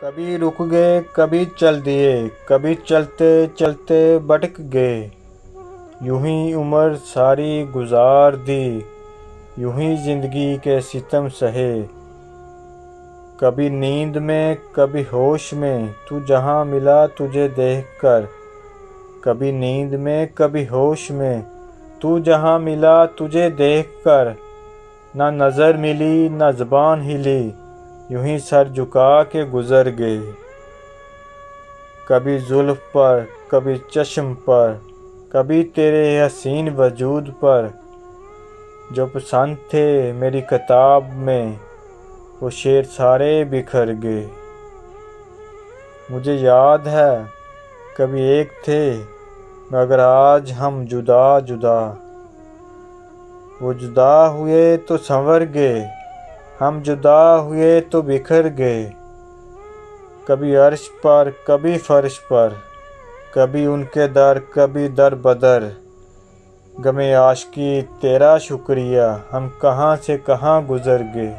کبھی رک گئے کبھی چل دیے، کبھی چلتے چلتے بھٹک گئے، یوں ہی عمر ساری گزار دی، یوں ہی زندگی کے ستم سہے۔ کبھی نیند میں کبھی ہوش میں تو جہاں ملا تجھے دیکھ کر، کبھی نیند میں کبھی ہوش میں تو جہاں ملا تجھے دیکھ کر، نہ نظر ملی نہ زبان ہلی، یوں ہی سر جھکا کے گزر گئے۔ کبھی زلف پر کبھی چشم پر، کبھی تیرے حسین وجود پر، جو پسند تھے میری کتاب میں وہ شعر سارے بکھر گئے۔ مجھے یاد ہے کبھی ایک تھے مگر آج ہم جدا جدا، وہ جدا ہوئے تو سنور گئے، ہم جدا ہوئے تو بکھر گئے۔ کبھی عرش پر کبھی فرش پر، کبھی ان کے در کبھی در بدر، غم عاشقی تیرا شکریہ ہم کہاں سے کہاں گزر گئے۔